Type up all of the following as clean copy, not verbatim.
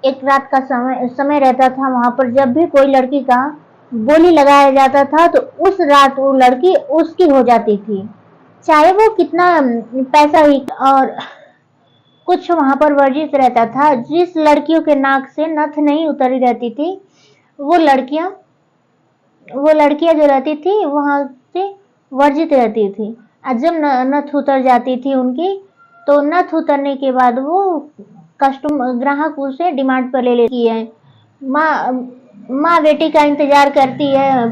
एक रात का समय रहता था वहां पर, जब भी कोई लड़की का बोली लगाया जाता था तो उस रात वो लड़की उसकी हो जाती थी, चाहे वो कितना पैसा ही। और कुछ वहां पर वर्जित रहता था, जिस लड़कियों के नाक से नथ नहीं उतरी रहती थी वो लड़कियां वो लड़कियां जो रहती थी वहां से वर्जित रहती थी। और जब नथ उतर जाती थी उनकी, तो नथ उतरने के बाद वो ग्राहक उसे डिमांड पर ले लेती है। माँ माँ बेटी का इंतजार करती है,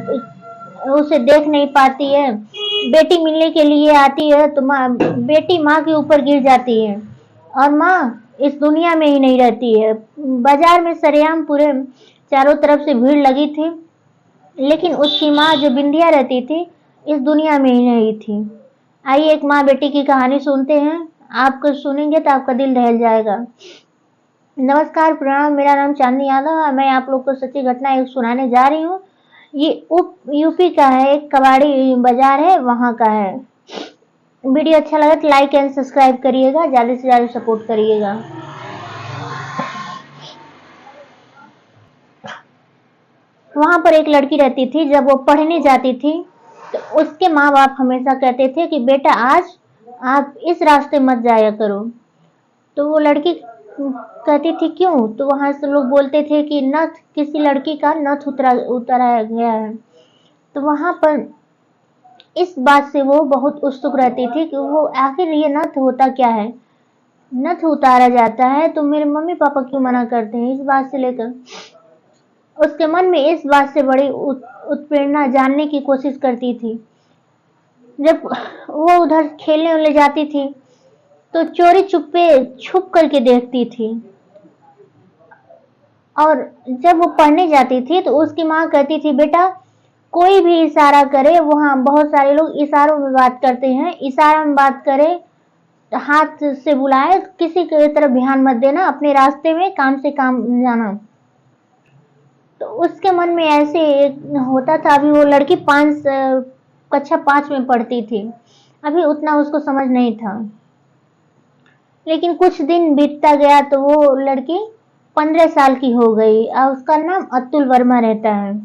उसे देख नहीं पाती है। बेटी मिलने के लिए आती है तो बेटी माँ के ऊपर गिर जाती है और माँ इस दुनिया में ही नहीं रहती है। बाजार में सरेआम पूरे चारों तरफ से भीड़ लगी थी, लेकिन उसकी माँ जो बिंदिया रहती थी इस दुनिया में ही नहीं थी। आइए एक माँ बेटी की कहानी सुनते हैं। आपको सुनेंगे तो आपका दिल दहल जाएगा। नमस्कार, प्रणाम, मेरा नाम चांदनी यादव है। मैं आप लोग को सच्ची घटना एक सुनाने जा रही हूँ। ये उप यूपी का है, एक कबाड़ी बाजार है, वहां का है। वीडियो अच्छा लगा तो लाइक एंड सब्सक्राइब करिएगा, ज्यादा से ज्यादा सपोर्ट करिएगा। वहां पर एक लड़की रहती थी। जब वो पढ़ने जाती थी तो उसके माँ बाप हमेशा कहते थे कि बेटा आज आप इस रास्ते मत जाया करो। तो वो लड़की कहती थी क्यों? तो वहां से लोग बोलते थे कि नथ, किसी लड़की का नथ उतराया गया है। तो वहां पर इस बात से वो बहुत उत्सुक रहती थी कि वो आखिर ये नथ होता क्या है, नथ उतारा जाता है तो मेरे मम्मी पापा क्यों मना करते हैं। इस बात से लेकर उसके मन में इस बात से बड़ी उत्प्रेरणा जानने की कोशिश करती थी। जब वो उधर खेलने ले जाती थी तो चोरी चुप्पे छुप करके देखती थी। और जब वो पढ़ने जाती थी तो उसकी माँ कहती थी बेटा कोई भी इशारा करे, वहां बहुत सारे लोग इशारों में बात करते हैं, इशारा में बात करे, हाथ से बुलाए, किसी की तरफ ध्यान मत देना, अपने रास्ते में काम से काम जाना। तो उसके मन में ऐसे होता था। अभी वो लड़की कक्षा 5 में पढ़ती थी, अभी उतना उसको समझ नहीं था। लेकिन कुछ दिन बीतता गया तो वो लड़की 15 साल की हो गई और उसका नाम अतुल वर्मा रहता है।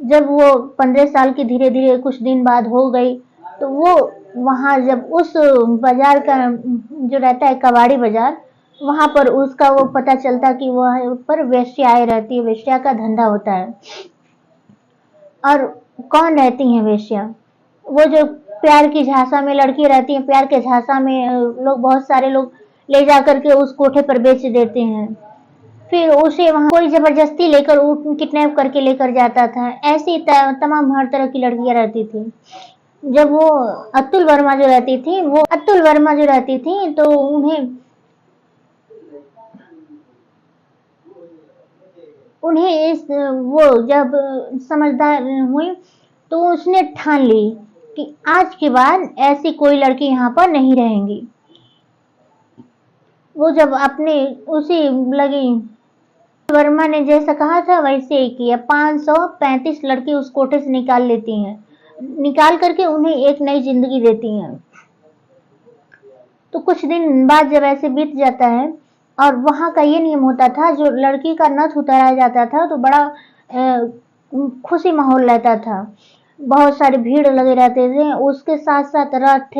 जब वो 15 साल की धीरे धीरे कुछ दिन बाद हो गई तो वो वहां जब उस बाजार का जो रहता है कबाड़ी बाजार, वहां पर उसका वो पता चलता कि वह पर वेश्याएं रहती है, वेश्या का धंधा होता है। और कौन रहती है वेश्या? वो जो प्यार की झांसा में लड़की रहती है, प्यार के झांसा में लोग, बहुत सारे लोग ले जा करके उस कोठे पर बेच देते हैं। फिर उसे वहां कोई जबरदस्ती लेकर किडनैप करके लेकर जाता था। ऐसी तमाम हर तरह की लड़कियां रहती थी। जब वो अतुल वर्मा जो रहती थी तो उन्हें उन्हें इस वो जब समझदार हुई तो उसने ठान ली कि आज के बाद ऐसी कोई लड़की यहाँ पर नहीं रहेंगी। वो जब अपने उसी लगी, वर्मा ने जैसा कहा था वैसे ही किया। 535 लड़की उस कोठे से निकाल लेती हैं, निकाल करके उन्हें एक नई जिंदगी देती हैं। तो कुछ दिन बाद जब ऐसे बीत जाता है, और वहां का ये नियम होता था, जो लड़की का नथ उतारा जाता था तो बड़ा खुशी माहौल रहता था, बहुत सारी भीड़ लगे रहते थे। उसके साथ साथ रथ,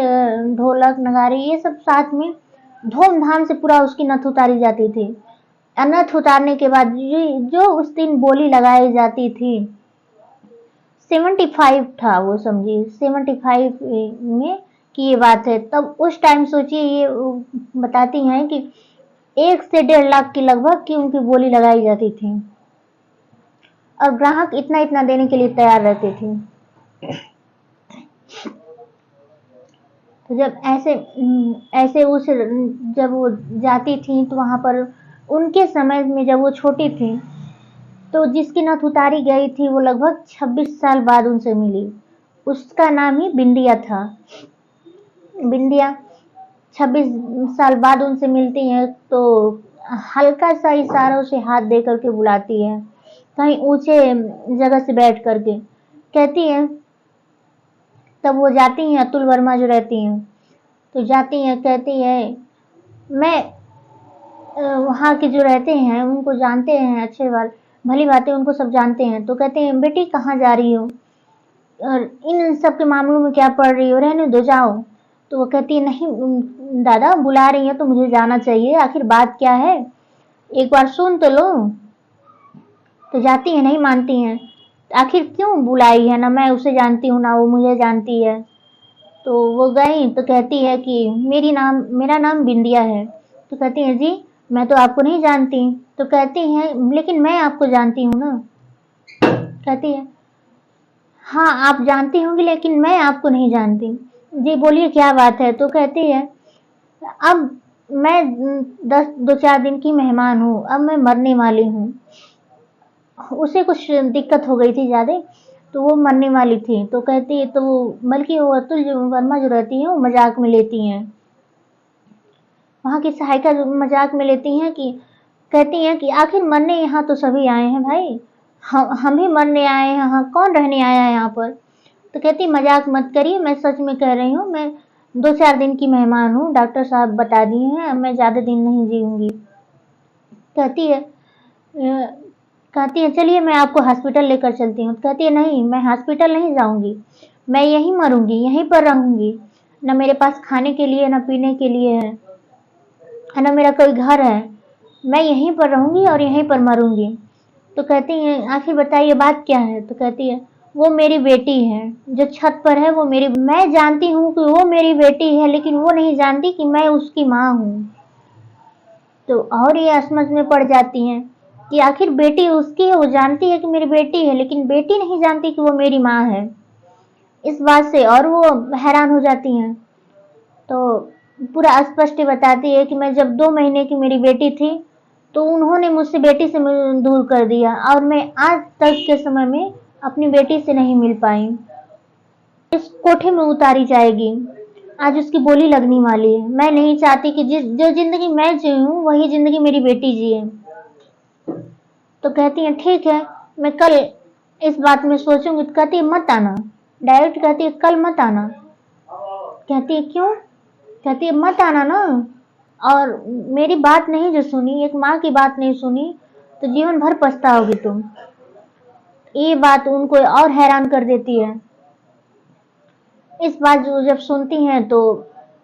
ढोलक, नगारे, ये सब साथ में धूमधाम से पूरा उसकी नथ उतारी जाती थी। नथ उतारने के बाद जो उस दिन बोली लगाई जाती थी, 75 था वो, समझिए 75 में की ये बात है। तब उस टाइम सोचिए, ये बताती हैं कि 1 से 1.5 लाख की लगभग की उनकी बोली लगाई जाती थी और ग्राहक इतना इतना देने के लिए तैयार रहते थे। तो जब ऐसे उस जब वो जाती थी तो वहां पर उनके समय में जब वो छोटी थी तो जिसकी नथ उतारी गई थी वो लगभग 26 साल बाद उनसे मिली। उसका नाम ही बिंदिया था। बिंदिया 26 साल बाद उनसे मिलती है तो हल्का सा इशारों से हाथ दे करके बुलाती है, कहीं ऊंचे जगह से बैठ करके कहती है। तब वो जाती हैं, अतुल वर्मा जो रहती हैं तो जाती हैं, कहती है मैं वहाँ के जो रहते हैं उनको जानते हैं, अच्छे भली बातें उनको सब जानते हैं। तो कहते हैं बेटी कहाँ जा रही हो और इन सब के मामलों में क्या पड़ रही हो, रहने दो जाओ। तो वो कहती है नहीं दादा बुला रही है तो मुझे जाना चाहिए, आखिर बात क्या है, एक बार सुन तो लो। तो जाती है, नहीं मानती हैं, आखिर क्यों बुलाई है, ना मैं उसे जानती हूँ ना वो मुझे जानती है। तो वो गई तो कहती है कि मेरा नाम बिंदिया है। तो कहती है जी मैं तो आपको नहीं जानती। तो कहती है लेकिन मैं आपको जानती हूँ ना। कहती है हाँ आप जानती होंगी लेकिन मैं आपको नहीं जानती। जी बोलिए क्या बात है। तो कहती है अब मैं 2-4 दिन की मेहमान हूँ, अब मैं मरने वाली हूँ। उसे कुछ दिक्कत हो गई थी ज़्यादा, तो वो मरने वाली थी। तो कहती है तो बल्कि वो अतुल जो वर्मा जो रहती हैं वो मजाक में लेती हैं, वहाँ की सहायिका जो मजाक में लेती हैं कि कहती हैं कि आखिर मरने यहाँ तो सभी आए हैं भाई, हम भी मरने आए हैं, यहाँ कौन रहने आया है यहाँ पर। तो कहती मजाक मत करिए, मैं सच में कह रही हूँ, मैं 2-4 दिन की मेहमान हूँ, डॉक्टर साहब बता दिए हैं मैं ज़्यादा दिन नहीं जीऊँगी। कहती है चलिए मैं आपको हॉस्पिटल लेकर चलती हूँ। कहती है नहीं मैं हॉस्पिटल नहीं जाऊँगी, मैं यहीं मरूँगी, यहीं पर रहूँगी, न मेरे पास खाने के लिए न पीने के लिए है, न मेरा कोई घर है, मैं यहीं पर रहूँगी और यहीं पर मरूँगी। तो कहती हैं आखिर बताइए बात क्या है। तो कहती है वो मेरी बेटी है जो छत पर है, वो मेरी, मैं जानती हूँ कि वो मेरी बेटी है लेकिन वो नहीं जानती कि मैं उसकी माँ हूँ। तो और ये असमझ में पड़ जाती हैं कि आखिर बेटी उसकी है, वो जानती है कि मेरी बेटी है लेकिन बेटी नहीं जानती कि वो मेरी माँ है। इस बात से और वो हैरान हो जाती हैं। तो पूरा स्पष्ट बताती है कि मैं जब 2 महीने की मेरी बेटी थी तो उन्होंने मुझसे बेटी से दूर कर दिया और मैं आज तक के समय में अपनी बेटी से नहीं मिल पाई। इस कोठे में उतारी जाएगी, आज उसकी बोली लगने वाली है। मैं नहीं चाहती कि जो जिंदगी मैं जी हूँ वही जिंदगी मेरी बेटी जिए। तो कहती है ठीक है मैं कल इस बात में सोचूंगी। तो कहती है मत आना, डायरेक्ट कहती है कल मत आना। कहती है क्यों। कहती है मत आना ना, और मेरी बात नहीं जो सुनी, एक माँ की बात नहीं सुनी तो जीवन भर पछताओगी तुम। ये बात उनको और हैरान कर देती है। इस बात जो जब सुनती हैं तो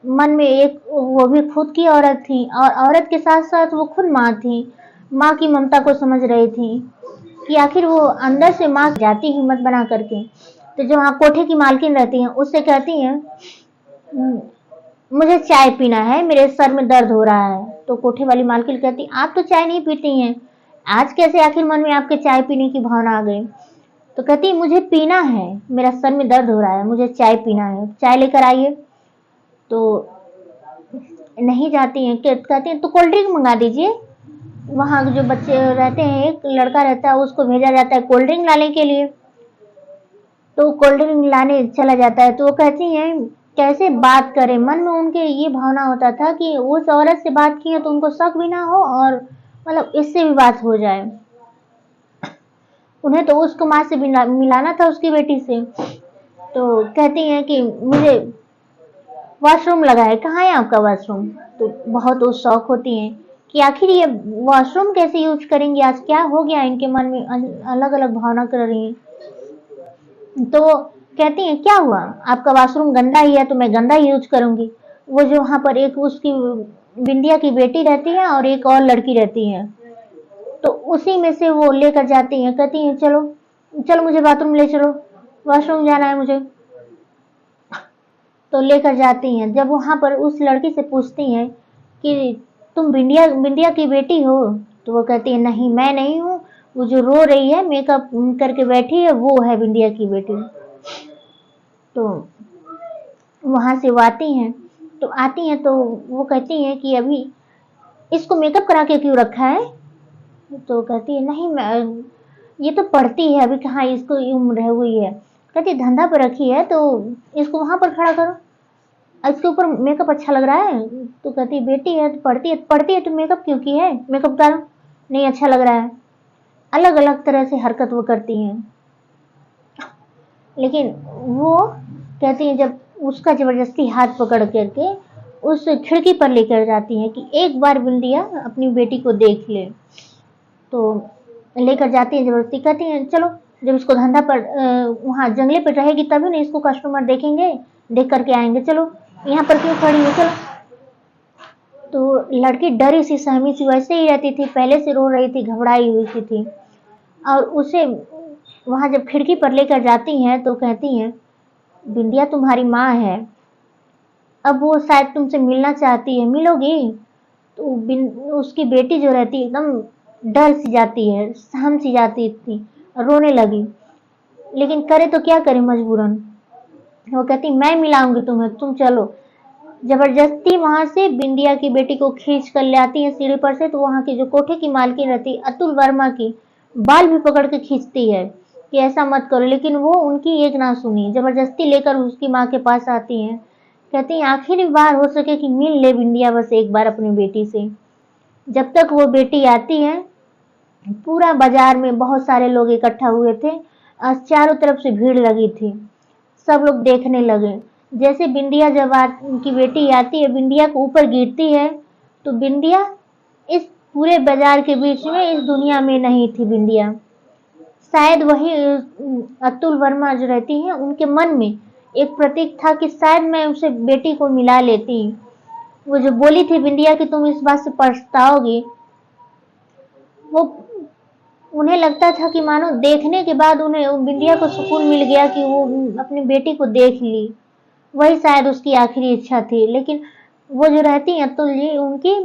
मन में एक, वो भी खुद की औरत थी और औरत के साथ साथ वो खुद माँ थी, माँ की ममता को समझ रही थी कि आखिर वो अंदर से माँ जाती हिम्मत बना करके। तो जो वहाँ कोठे की मालकिन रहती हैं उससे कहती हैं मुझे चाय पीना है, मेरे सर में दर्द हो रहा है। तो कोठे वाली मालकिन कहती आप तो चाय नहीं पीती हैं, आज कैसे आखिर मन में आपके चाय पीने की भावना आ गई। तो कहती मुझे पीना है, मेरा सर में दर्द हो रहा है, मुझे चाय पीना है, चाय लेकर आइए। तो नहीं जाती हैं, कहती हैं तो कोल्ड ड्रिंक मंगा दीजिए। वहाँ जो बच्चे रहते हैं, एक लड़का रहता है, उसको भेजा जाता है कोल्ड ड्रिंक लाने के लिए। तो कोल्ड ड्रिंक लाने चला जाता है। तो वो कहती हैं कैसे बात करें, मन में उनके ये भावना होता था कि उस औरत से बात की है तो उनको शक भी ना हो और मतलब इससे भी बात हो जाए। उन्हें तो उसको माँ से मिलाना था, उसकी बेटी से। तो कहती हैं कि मुझे वॉशरूम लगा है, कहाँ है आपका वॉशरूम। तो बहुत वो शौक होती हैं कि आखिर ये वॉशरूम कैसे यूज करेंगी, आज क्या हो गया इनके मन में, अलग अलग भावना कर रही हैं। तो वो कहती हैं क्या हुआ, आपका वॉशरूम गंदा ही है तो मैं गंदा ही यूज करूंगी। वो जो वहाँ पर एक उसकी बिंदिया की बेटी रहती है और एक और लड़की रहती है, तो उसी में से वो लेकर जाती हैं। कहती हैं चलो चलो मुझे बाथरूम ले चलो, वॉशरूम जाना है मुझे। तो लेकर जाती हैं। जब वहाँ पर उस लड़की से पूछती हैं कि तुम बिंदिया की बेटी हो, तो वो कहती है नहीं मैं नहीं हूँ, वो जो रो रही है मेकअप करके बैठी है वो है बिंदिया की बेटी। तो वहाँ से वो आती हैं। तो वो कहती हैं कि अभी इसको मेकअप करा के क्यों रखा है। तो कहती है नहीं मैं, ये तो पढ़ती है, अभी कहाँ इसको उम्र है हुई है। कहती है धंधा पर रखी है तो इसको वहां पर खड़ा करो, इसके ऊपर मेकअप अच्छा लग रहा है। तो कहती है बेटी है तो पढ़ती है तो मेकअप क्यों की है, मेकअप करो, नहीं अच्छा लग रहा है। अलग अलग तरह से हरकत वो करती हैं। लेकिन वो कहती है जब उसका जबरदस्ती हाथ पकड़ करके उस खिड़की पर लेकर जाती हैं कि एक बार बिंदिया अपनी बेटी को देख ले। तो लेकर जाती है जबरदस्ती, कहती हैं चलो, जब इसको धंधा पर वहाँ जंगले पर रहेगी तभी ना इसको कस्टमर देखेंगे, देख करके आएंगे, चलो यहाँ पर क्यों खड़ी हो, चलो। तो लड़की डरी सी सहमी सी वैसे ही रहती थी, पहले से रो रही थी, घबराई हुई सी थी। और उसे वहाँ जब खिड़की पर लेकर जाती हैं तो कहती हैं बिंदिया तुम्हारी माँ है, अब वो शायद तुमसे मिलना चाहती है, मिलोगी? तो उसकी बेटी जो रहती है एकदम डर सी जाती है, सहम सी जाती थी, रोने लगी। लेकिन करे तो क्या करे मजबूरन। वो कहती मैं मिलाऊंगी तुम्हें, तुम चलो। जबरदस्ती वहां से बिंदिया की बेटी को खींच कर ले आती है सीढ़ी पर से। तो वहां की जो कोठे की मालकिन रहती है अतुल वर्मा की, बाल भी पकड़ के खींचती है कि ऐसा मत करो, लेकिन वो उनकी एक ना सुनी, जबरदस्ती लेकर उसकी माँ के पास आती हैं। कहती हैं आखिरी बार हो सके कि मिल ले बिंदिया बस एक बार अपनी बेटी से। जब तक वो बेटी आती है पूरा बाजार में बहुत सारे लोग इकट्ठा हुए थे और चारों तरफ से भीड़ लगी थी, सब लोग देखने लगे। जैसे बिंदिया जब की बेटी आती है, बिंदिया को ऊपर गिरती है, तो बिंदिया इस पूरे बाजार के बीच में इस दुनिया में नहीं थी। बिंदिया शायद वही अतुल वर्मा जो रहती हैं उनके मन में एक प्रतीक था कि शायद मैं उसे बेटी को मिला लेती। वो जो बोली थी बिंदिया कि तुम इस बात से पछताओगी, वो उन्हें लगता था कि मानो देखने के बाद उन्हें बिंदिया को सुकून मिल गया कि वो अपनी बेटी को देख ली, वही शायद उसकी आखिरी इच्छा थी। लेकिन वो जो रहती हैं अतुल जी, उनकी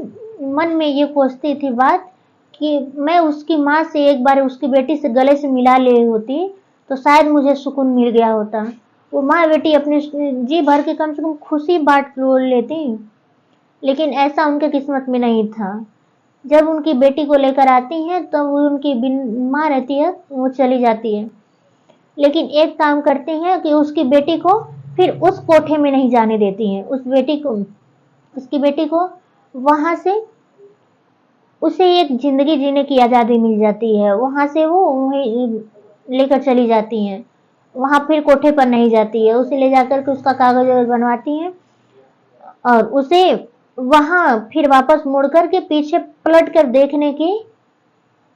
मन में ये कोसती थी बात कि मैं उसकी माँ से एक बार उसकी बेटी से गले से मिला ले होती तो शायद मुझे सुकून मिल गया होता। वो माँ बेटी अपनी जी भर के कम से कम खुशी बांट लेती, लेकिन ऐसा उनके किस्मत में नहीं था। जब उनकी बेटी को लेकर आती हैं तो वो उनकी माँ रहती है वो चली जाती है, लेकिन एक काम करती हैं कि उसकी बेटी को फिर उस कोठे में नहीं जाने देती हैं। उसकी बेटी को वहां से उसे एक जिंदगी जीने की आज़ादी मिल जाती है, वहां से वो लेकर चली जाती हैं। वहां फिर कोठे पर नहीं जाती है, उसे ले जाकर के उसका कागज बनवाती हैं और उसे वहां फिर वापस मुड़ कर के पीछे पलट कर देखने की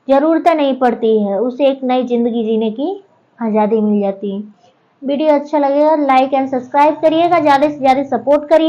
जरूरत नहीं पड़ती है, उसे एक नई जिंदगी जीने की आज़ादी मिल जाती है। वीडियो अच्छा लगेगा लाइक एंड सब्सक्राइब करिएगा, ज़्यादा से ज़्यादा सपोर्ट करिए।